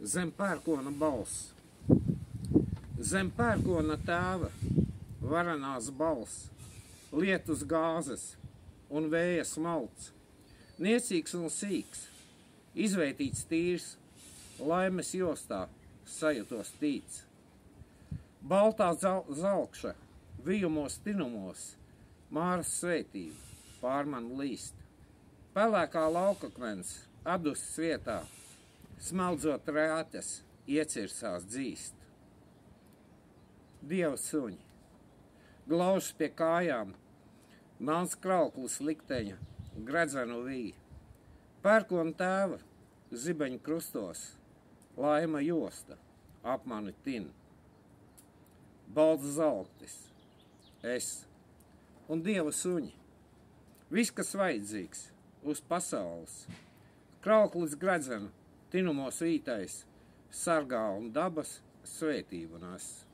Zem pērkona balss. Zem pērkona tēva varanās balss, lietus gāzes un vēja smalts, niecīgs un sīks, izveitīts tīrs, laimes jostā sajutos tīts. Baltā zalkša, vijumos tinumos, Māras svētība pār man līst. Pelēkā laukakmens atduses vietā, smeldzot rētes, iecirsās dzīst. Dieva suņi, glaužas pie kājām, melns krauklis likteņa, gredzenu vīja. Pērkona tēva, zibeņu krustos, laima josta, ap mani tin. Balts zalktis, es un Dieva suņi, viss, kas vajadzīgs uz pasaules. Krauklis gredzenu, tinumos vītais, sargā un dabas svētību nes.